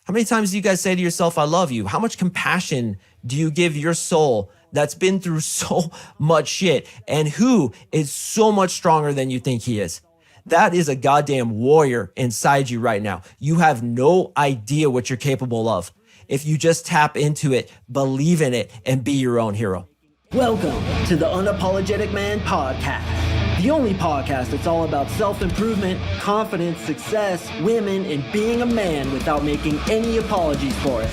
How many times do you guys say to yourself, I love you? How much compassion do you give your soul that's been through so much shit and who is so much stronger than you think he is? That is a goddamn warrior inside you right now. You have no idea what you're capable of. If you just tap into it, believe in it, and be your own hero. Welcome to the Unapologetic Man Podcast, the only podcast that's all about self-improvement, confidence, success, women, and being a man without making any apologies for it.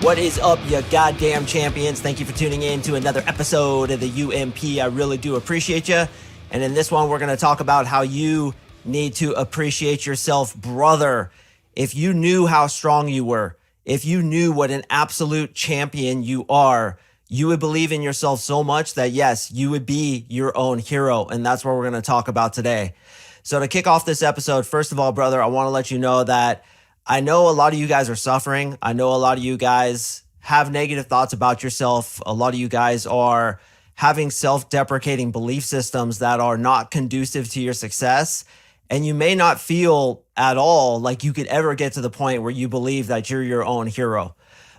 What is up, you goddamn champions? Thank you for tuning in to another episode of the UMP. I really do appreciate you. And in this one, we're going to talk about how you need to appreciate yourself, brother. If you knew how strong you were, if you knew what an absolute champion you are, you would believe in yourself so much that, yes, you would be your own hero. And that's what we're going to talk about today. So to kick off this episode, first of all, brother, I want to let you know that I know a lot of you guys are suffering. I know a lot of you guys have negative thoughts about yourself. A lot of you guys are having self-deprecating belief systems that are not conducive to your success. And you may not feel at all like you could ever get to the point where you believe that you're your own hero.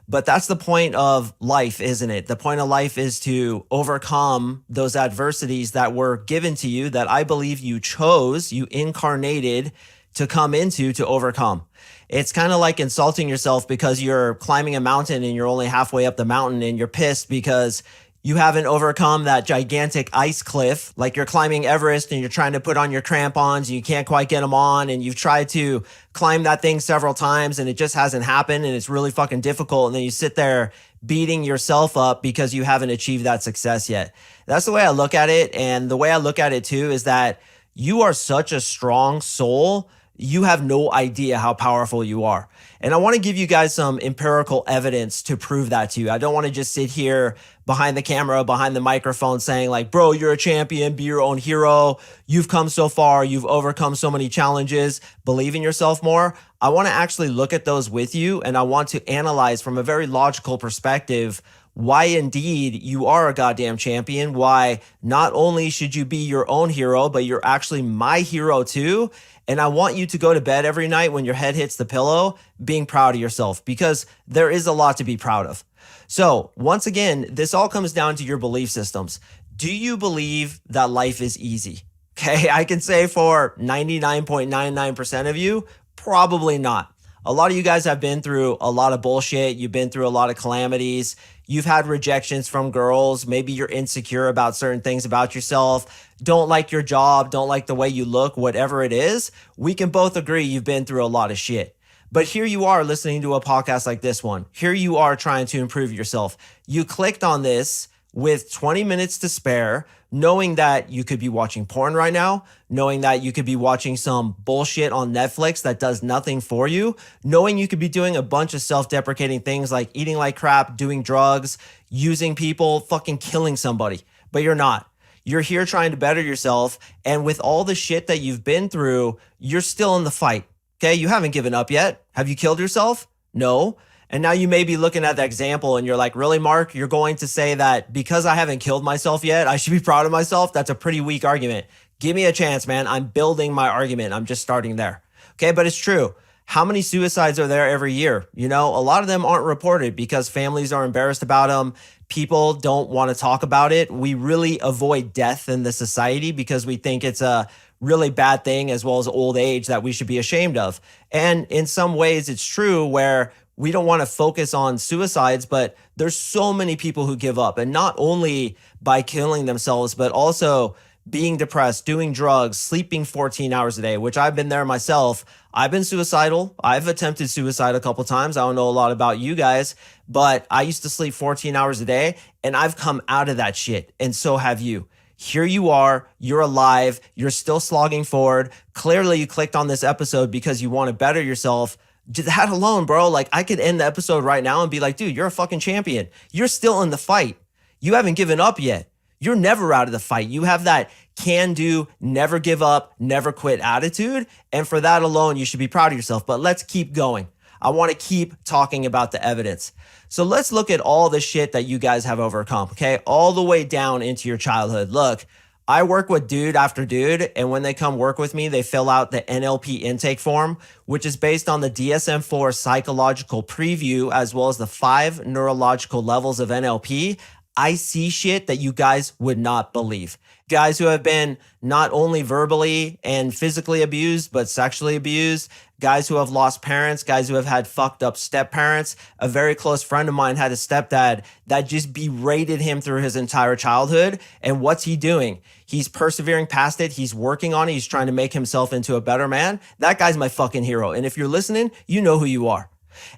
But that's the point of life, isn't it? The point of life is to overcome those adversities that were given to you that I believe you chose, you incarnated to come into to overcome. It's kind of like insulting yourself because you're climbing a mountain and you're only halfway up the mountain and you're pissed because you haven't overcome that gigantic ice cliff. Like you're climbing Everest and you're trying to put on your crampons and you can't quite get them on, and you've tried to climb that thing several times and it just hasn't happened and it's really fucking difficult. And then you sit there beating yourself up because you haven't achieved that success yet. That's the way I look at it. And the way I look at it too is that you are such a strong soul. You have no idea how powerful you are. And I want to give you guys some empirical evidence to prove that to you. I don't want to just sit here behind the camera, behind the microphone saying like, bro, you're a champion, be your own hero. You've come so far. You've overcome so many challenges. Believe in yourself more. I want to actually look at those with you. And I want to analyze from a very logical perspective why indeed you are a goddamn champion, why not only should you be your own hero, but you're actually my hero too. And I want you to go to bed every night when your head hits the pillow being proud of yourself, because there is a lot to be proud of. So once again, this all comes down to your belief systems. Do you believe that life is easy? Okay, I can say for 99.99% of you, probably not. A lot of you guys have been through a lot of bullshit. You've been through a lot of calamities. You've had rejections from girls. Maybe you're insecure about certain things about yourself. Don't like your job. Don't like the way you look, whatever it is. We can both agree you've been through a lot of shit. But here you are listening to a podcast like this one. Here you are trying to improve yourself. You clicked on this with 20 minutes to spare, knowing that you could be watching porn right now, knowing that you could be watching some bullshit on Netflix that does nothing for you, knowing you could be doing a bunch of self-deprecating things like eating like crap, doing drugs, using people, fucking killing somebody. But you're not. You're here trying to better yourself. And with all the shit that you've been through, you're still in the fight. Okay, you haven't given up yet. Have you killed yourself? No. And now you may be looking at that example and you're like, really, Mark? You're going to say that because I haven't killed myself yet, I should be proud of myself? That's a pretty weak argument. Give me a chance, man. I'm building my argument. I'm just starting there. Okay, but it's true. How many suicides are there every year? You know, a lot of them aren't reported because families are embarrassed about them. People don't want to talk about it. We really avoid death in the society because we think it's a really bad thing, as well as old age, that we should be ashamed of. And in some ways it's true where we don't want to focus on suicides, but there's so many people who give up, and not only by killing themselves, but also being depressed, doing drugs, sleeping 14 hours a day, which I've been there myself. I've been suicidal. I've attempted suicide a couple times. I don't know a lot about you guys, but I used to sleep 14 hours a day and I've come out of that shit. And so have you. Here you are, you're alive, you're still slogging forward. Clearly you clicked on this episode because you want to better yourself. That alone, bro, like I could end the episode right now and be like, dude, you're a fucking champion. You're still in the fight. You haven't given up yet. You're never out of the fight. You have that can do, never give up, never quit attitude. And for that alone, you should be proud of yourself. But let's keep going. I want to keep talking about the evidence. So let's look at all the shit that you guys have overcome, okay? All the way down into your childhood. Look, I work with dude after dude, and when they come work with me, they fill out the NLP intake form, which is based on the DSM-4 psychological preview, as well as the 5 neurological levels of NLP. I see shit that you guys would not believe. Guys who have been not only verbally and physically abused, but sexually abused. Guys who have lost parents, guys who have had fucked up step parents. A very close friend of mine had a stepdad that just berated him through his entire childhood. And what's he doing? He's persevering past it. He's working on it. He's trying to make himself into a better man. That guy's my fucking hero. And if you're listening, you know who you are.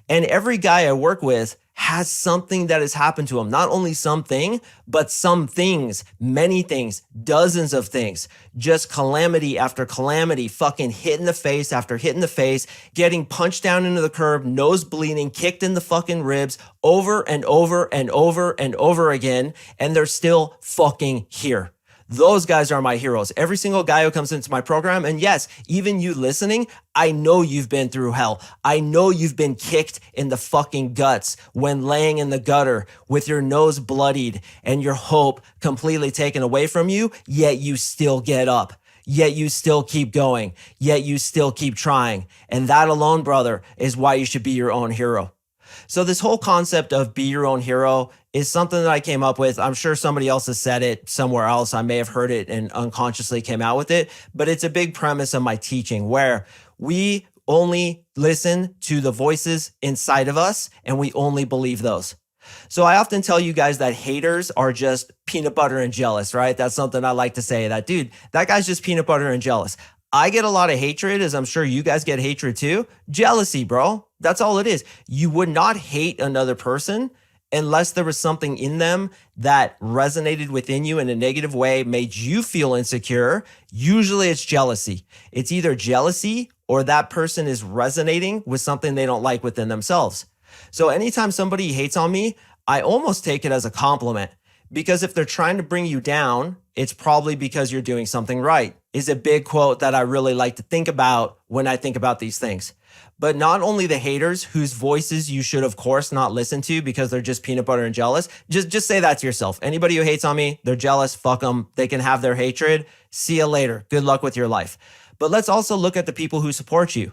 And every guy I work with has something that has happened to him. Not only something, but some things, many things, dozens of things. Just calamity after calamity, fucking hit in the face after hit in the face, getting punched down into the curb, nose bleeding, kicked in the fucking ribs over and over and over and over again. And they're still fucking here. Those guys are my heroes. Every single guy who comes into my program, and yes, even you listening, I know you've been through hell. I know you've been kicked in the fucking guts when laying in the gutter with your nose bloodied and your hope completely taken away from you, yet you still get up. Yet you still keep going. Yet you still keep trying. And that alone, brother, is why you should be your own hero. So this whole concept of be your own hero is something that I came up with. I'm sure somebody else has said it somewhere else. I may have heard it and unconsciously came out with it, but it's a big premise of my teaching where we only listen to the voices inside of us and we only believe those. So I often tell you guys that haters are just peanut butter and jealous, right? That's something I like to say, that dude, that guy's just peanut butter and jealous. I get a lot of hatred, as I'm sure you guys get hatred too. Jealousy, bro. That's all it is. You would not hate another person unless there was something in them that resonated within you in a negative way, made you feel insecure. Usually it's jealousy. It's either jealousy or that person is resonating with something they don't like within themselves. So anytime somebody hates on me, I almost take it as a compliment, because if they're trying to bring you down, it's probably because you're doing something right, is a big quote that I really like to think about when I think about these things. But not only the haters, whose voices you should, of course, not listen to because they're just peanut butter and jealous. Just say that to yourself. Anybody who hates on me, they're jealous, fuck them. They can have their hatred. See you later. Good luck with your life. But let's also look at the people who support you.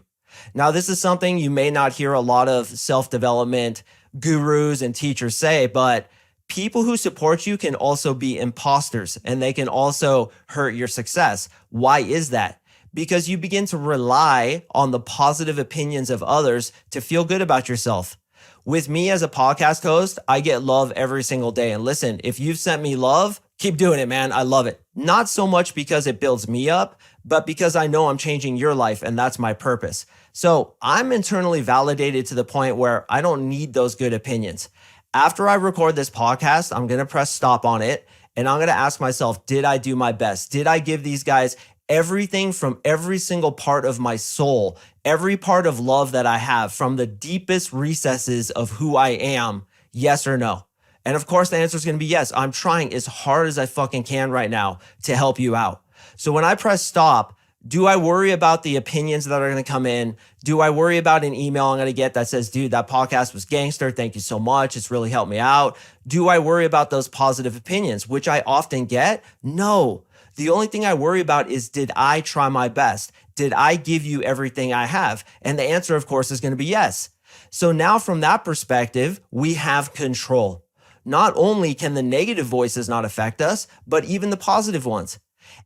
Now, this is something you may not hear a lot of self-development gurus and teachers say, but people who support you can also be imposters and they can also hurt your success. Why is that? Because you begin to rely on the positive opinions of others to feel good about yourself. With me as a podcast host, I get love every single day. And listen, if you've sent me love, keep doing it, man. I love it. Not so much because it builds me up, but because I know I'm changing your life and that's my purpose. So I'm internally validated to the point where I don't need those good opinions. After I record this podcast, I'm going to press stop on it and I'm going to ask myself, did I do my best? Did I give these guys everything from every single part of my soul, every part of love that I have from the deepest recesses of who I am? Yes or no? And of course, the answer is going to be yes. I'm trying as hard as I fucking can right now to help you out. So when I press stop, do I worry about the opinions that are going to come in? Do I worry about an email I'm going to get that says, dude, that podcast was gangster. Thank you so much. It's really helped me out. Do I worry about those positive opinions, which I often get? No. The only thing I worry about is, did I try my best? Did I give you everything I have? And the answer, of course, is going to be yes. So now from that perspective, we have control. Not only can the negative voices not affect us, but even the positive ones.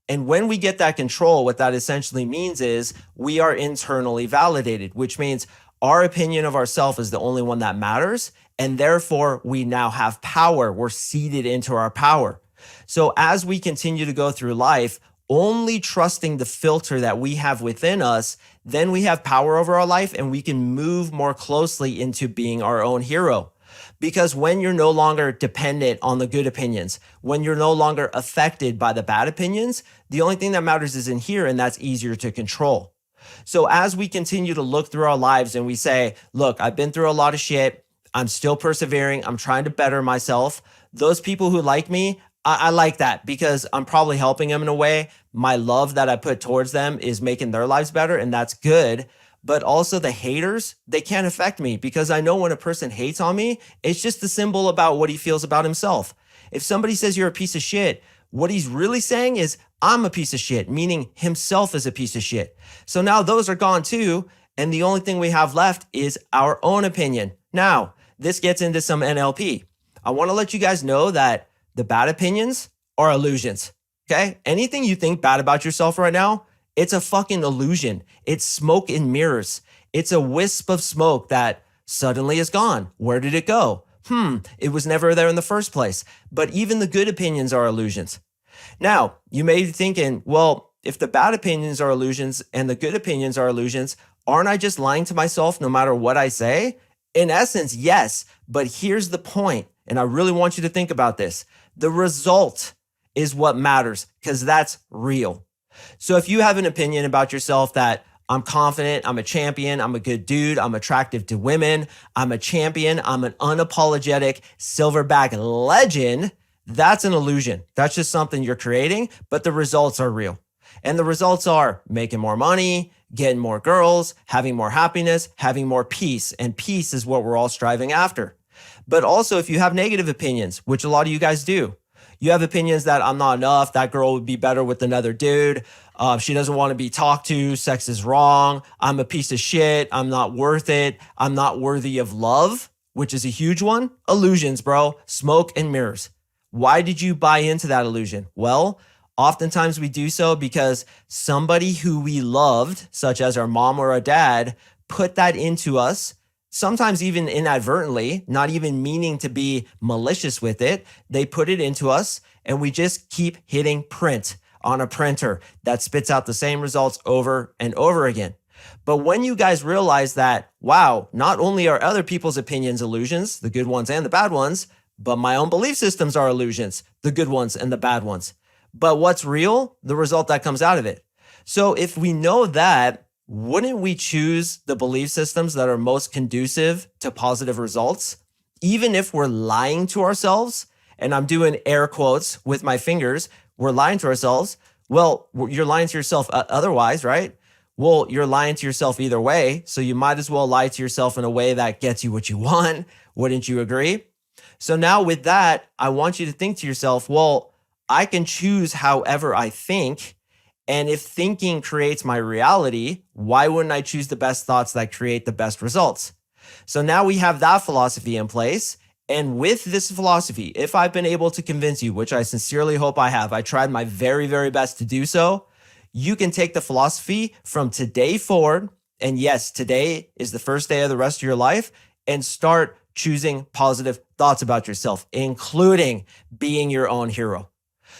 And when we get that control, what that essentially means is we are internally validated, which means our opinion of ourselves is the only one that matters. And therefore, we now have power. We're seated into our power. So as we continue to go through life, only trusting the filter that we have within us, then we have power over our life and we can move more closely into being our own hero. Because when you're no longer dependent on the good opinions, when you're no longer affected by the bad opinions, the only thing that matters is in here, and that's easier to control. So as we continue to look through our lives and we say, look, I've been through a lot of shit. I'm still persevering. I'm trying to better myself. Those people who like me, I like that because I'm probably helping them in a way. My love that I put towards them is making their lives better, and that's good. But also the haters, they can't affect me because I know when a person hates on me, it's just a symbol about what he feels about himself. If somebody says you're a piece of shit, What he's really saying is, I'm a piece of shit, meaning himself is a piece of shit. So now those are gone too. And the only thing we have left is our own opinion. Now, this gets into some NLP. I want to let you guys know that the bad opinions are illusions. Okay? Anything you think bad about yourself right now, it's a fucking illusion. It's smoke and mirrors. It's a wisp of smoke that suddenly is gone. Where did it go? It was never there in the first place. But even the good opinions are illusions. Now, you may be thinking, well, if the bad opinions are illusions and the good opinions are illusions, aren't I just lying to myself no matter what I say? In essence, yes. But here's the point, and I really want you to think about this. The result is what matters, because that's real. So if you have an opinion about yourself that I'm confident, I'm a champion, I'm a good dude, I'm attractive to women, I'm a champion, I'm an unapologetic silverback legend, that's an illusion. That's just something you're creating, but the results are real. And the results are making more money, getting more girls, having more happiness, having more peace. And peace is what we're all striving after. But also, if you have negative opinions, which a lot of you guys do, you have opinions that I'm not enough, that girl would be better with another dude, she doesn't want to be talked to, sex is wrong, I'm a piece of shit, I'm not worth it, I'm not worthy of love, which is a huge one. Illusions, bro. Smoke and mirrors. Why did you buy into that illusion? Well, oftentimes we do so because somebody who we loved, such as our mom or our dad, put that into us, sometimes even inadvertently, not even meaning to be malicious with it. They put it into us and we just keep hitting print on a printer that spits out the same results over and over again. But when you guys realize that, wow, not only are other people's opinions illusions, the good ones and the bad ones, but my own belief systems are illusions, the good ones and the bad ones. But what's real? The result that comes out of it. So if we know that, wouldn't we choose the belief systems that are most conducive to positive results? Even if we're lying to ourselves, and I'm doing air quotes with my fingers, we're lying to ourselves. Well, you're lying to yourself otherwise, right? Well, you're lying to yourself either way. So you might as well lie to yourself in a way that gets you what you want. Wouldn't you agree? So now with that, I want you to think to yourself, well, I can choose however I think. And if thinking creates my reality, why wouldn't I choose the best thoughts that create the best results? So now we have that philosophy in place. And with this philosophy, if I've been able to convince you, which I sincerely hope I have, I tried my very, very best to do so, you can take the philosophy from today forward. And yes, today is the first day of the rest of your life, and start choosing positive thoughts about yourself, including being your own hero.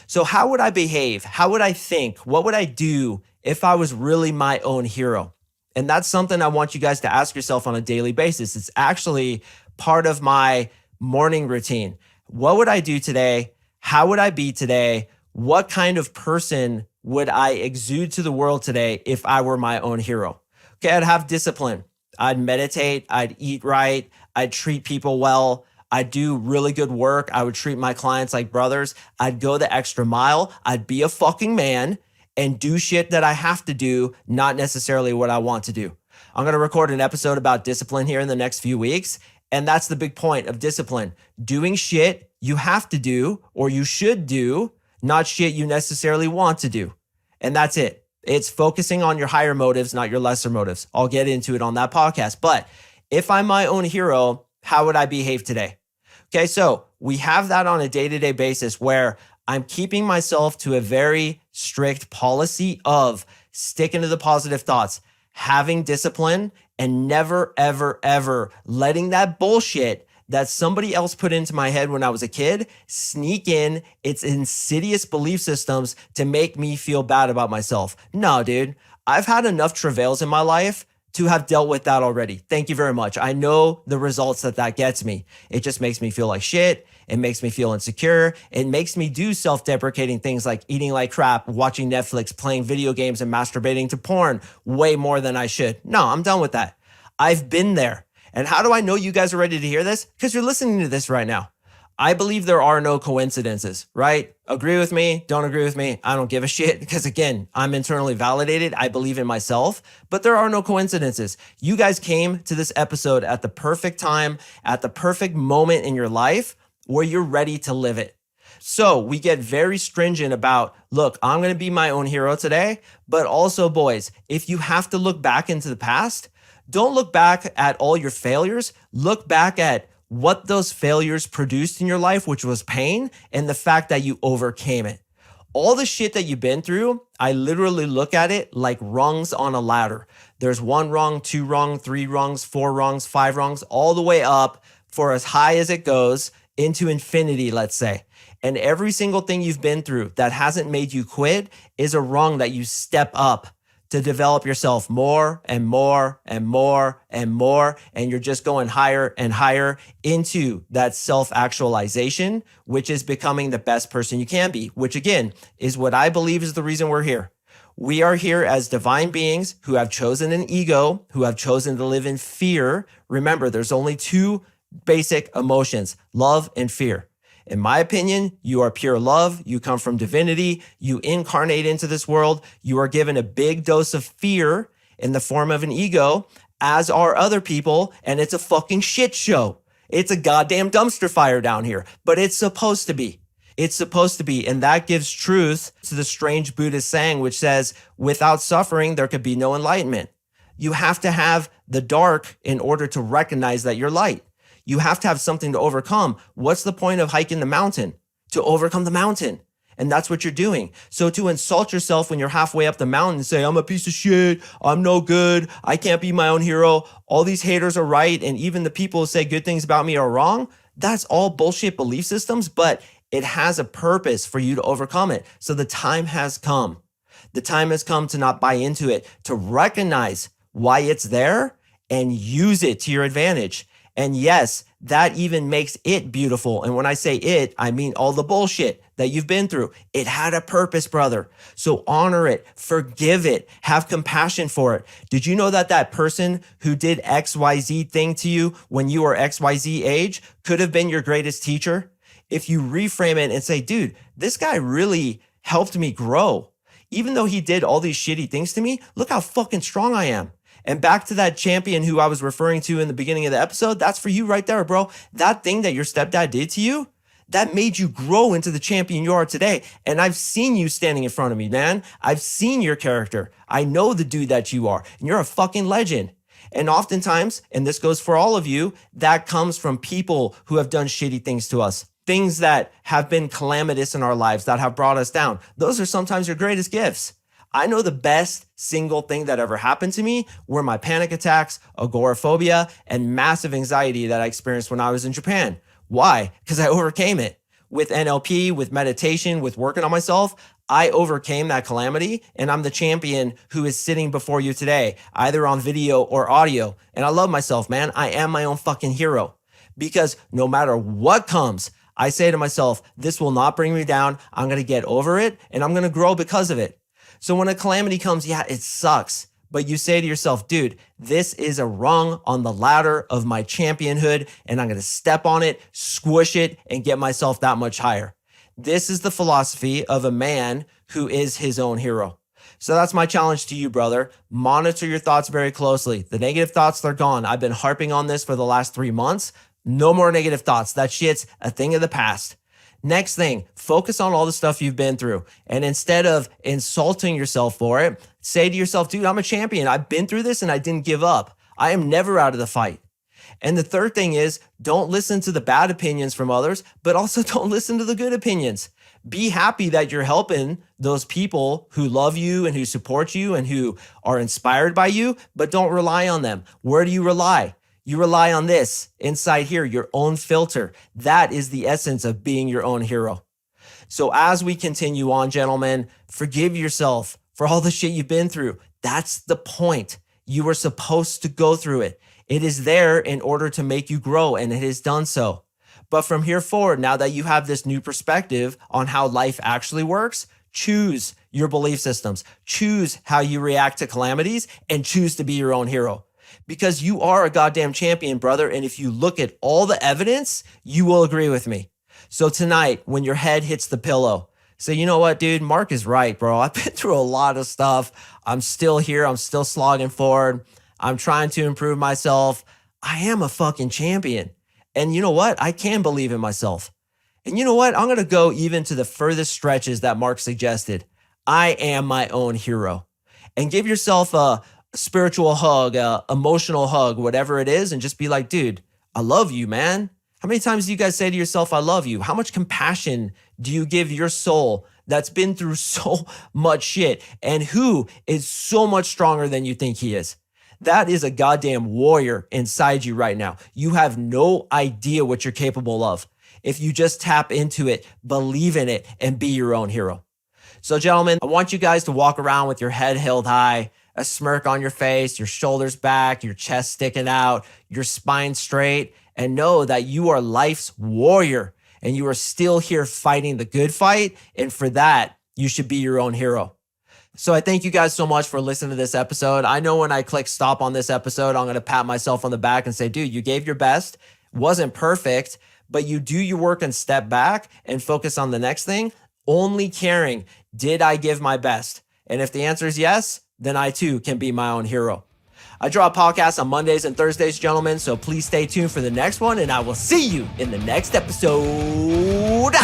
So how would I behave? How would I think? What would I do if I was really my own hero? And that's something I want you guys to ask yourself on a daily basis. It's actually part of my morning routine. What would I do today? How would I be today? What kind of person would I exude to the world today if I were my own hero? Okay, I'd have discipline. I'd meditate. I'd eat right. I'd treat people well. I'd do really good work. I would treat my clients like brothers. I'd go the extra mile. I'd be a fucking man and do shit that I have to do, not necessarily what I want to do. I'm going to record an episode about discipline here in the next few weeks. And that's the big point of discipline. Doing shit you have to do or you should do, not shit you necessarily want to do. And that's it. It's focusing on your higher motives, not your lesser motives. I'll get into it on that podcast. But if I'm my own hero, how would I behave today? Okay, so we have that on a day-to-day basis where I'm keeping myself to a very strict policy of sticking to the positive thoughts, having discipline, and never, ever, ever letting that bullshit that somebody else put into my head when I was a kid sneak in its insidious belief systems to make me feel bad about myself. No, dude, I've had enough travails in my life to have dealt with that already. Thank you very much. I know the results that gets me. It just makes me feel like shit. It makes me feel insecure. It makes me do self-deprecating things like eating like crap, watching Netflix, playing video games, and masturbating to porn way more than I should. No, I'm done with that. I've been there. And how do I know you guys are ready to hear this? Because you're listening to this right now. I believe there are no coincidences, right? Agree with me, don't agree with me. I don't give a shit because again, I'm internally validated. I believe in myself, but there are no coincidences. You guys came to this episode at the perfect time, at the perfect moment in your life where you're ready to live it. So we get very stringent about, look, I'm going to be my own hero today. But also, boys, if you have to look back into the past, don't look back at all your failures. Look back at what those failures produced in your life, which was pain, and the fact that you overcame it. All the shit that you've been through, I literally look at it like rungs on a ladder. There's 1 rung, 2 rung, 3 rungs, 4 rungs, 5 rungs, all the way up for as high as it goes into infinity, let's say. And every single thing you've been through that hasn't made you quit is a rung that you step up to develop yourself more and more and more and more. And you're just going higher and higher into that self-actualization, which is becoming the best person you can be, which again is what I believe is the reason we're here. We are here as divine beings who have chosen an ego, who have chosen to live in fear. Remember, there's only 2 basic emotions, love and fear. In my opinion, you are pure love. You come from divinity. You incarnate into this world. You are given a big dose of fear in the form of an ego, as are other people. And it's a fucking shit show. It's a goddamn dumpster fire down here, but it's supposed to be. It's supposed to be. And that gives truth to the strange Buddhist saying, which says, without suffering, there could be no enlightenment. You have to have the dark in order to recognize that you're light. You have to have something to overcome. What's the point of hiking the mountain? To overcome the mountain. And that's what you're doing. So to insult yourself when you're halfway up the mountain and say, I'm a piece of shit, I'm no good, I can't be my own hero, all these haters are right, and even the people who say good things about me are wrong, that's all bullshit belief systems, but it has a purpose for you to overcome it. So the time has come. The time has come to not buy into it, to recognize why it's there and use it to your advantage. And yes, that even makes it beautiful. And when I say it, I mean all the bullshit that you've been through. It had a purpose, brother. So honor it, forgive it, have compassion for it. Did you know that that person who did XYZ thing to you when you were XYZ age could have been your greatest teacher? If you reframe it and say, dude, this guy really helped me grow. Even though he did all these shitty things to me, look how fucking strong I am. And back to that champion who I was referring to in the beginning of the episode, that's for you right there, bro. That thing that your stepdad did to you, that made you grow into the champion you are today. And I've seen you standing in front of me, man. I've seen your character. I know the dude that you are, and you're a fucking legend. And oftentimes, and this goes for all of you, that comes from people who have done shitty things to us. Things that have been calamitous in our lives that have brought us down. Those are sometimes your greatest gifts. I know the best single thing that ever happened to me were my panic attacks, agoraphobia, and massive anxiety that I experienced when I was in Japan. Why? Because I overcame it. With NLP, with meditation, with working on myself, I overcame that calamity, and I'm the champion who is sitting before you today, either on video or audio. And I love myself, man. I am my own fucking hero. Because no matter what comes, I say to myself, this will not bring me down. I'm going to get over it, and I'm going to grow because of it. So when a calamity comes, yeah, it sucks. But you say to yourself, dude, this is a rung on the ladder of my championhood, and I'm going to step on it, squish it, and get myself that much higher. This is the philosophy of a man who is his own hero. So that's my challenge to you, brother. Monitor your thoughts very closely. The negative thoughts, they're gone. I've been harping on this for the last 3 months. No more negative thoughts. That shit's a thing of the past. Next thing, focus on all the stuff you've been through. And instead of insulting yourself for it, say to yourself, dude, I'm a champion. I've been through this and I didn't give up. I am never out of the fight. And the third thing is, don't listen to the bad opinions from others, but also don't listen to the good opinions. Be happy that you're helping those people who love you and who support you and who are inspired by you, but don't rely on them. Where do you rely? You rely on this inside here, your own filter. That is the essence of being your own hero. So as we continue on, gentlemen, forgive yourself for all the shit you've been through. That's the point. You were supposed to go through it. It is there in order to make you grow, and it has done so. But from here forward, now that you have this new perspective on how life actually works, choose your belief systems, choose how you react to calamities, and choose to be your own hero. Because you are a goddamn champion, brother. And if you look at all the evidence, you will agree with me. So tonight, when your head hits the pillow, say, you know what, dude, Mark is right, bro. I've been through a lot of stuff. I'm still here. I'm still slogging forward. I'm trying to improve myself. I am a fucking champion. And you know what? I can believe in myself. And you know what? I'm going to go even to the furthest stretches that Mark suggested. I am my own hero. And give yourself a spiritual hug, a emotional hug, whatever it is, and just be like, dude, I love you, man. How many times do you guys say to yourself, I love you? How much compassion do you give your soul that's been through so much shit and who is so much stronger than you think he is? That is a goddamn warrior inside you right now. You have no idea what you're capable of if you just tap into it, believe in it, and be your own hero. So gentlemen, I want you guys to walk around with your head held high, a smirk on your face, your shoulders back, your chest sticking out, your spine straight, and know that you are life's warrior and you are still here fighting the good fight. And for that, you should be your own hero. So I thank you guys so much for listening to this episode. I know when I click stop on this episode, I'm going to pat myself on the back and say, dude, you gave your best. Wasn't perfect, but you do your work and step back and focus on the next thing, only caring, did I give my best? And if the answer is yes, then I too can be my own hero. I drop podcasts on Mondays and Thursdays, gentlemen, so please stay tuned for the next one, and I will see you in the next episode.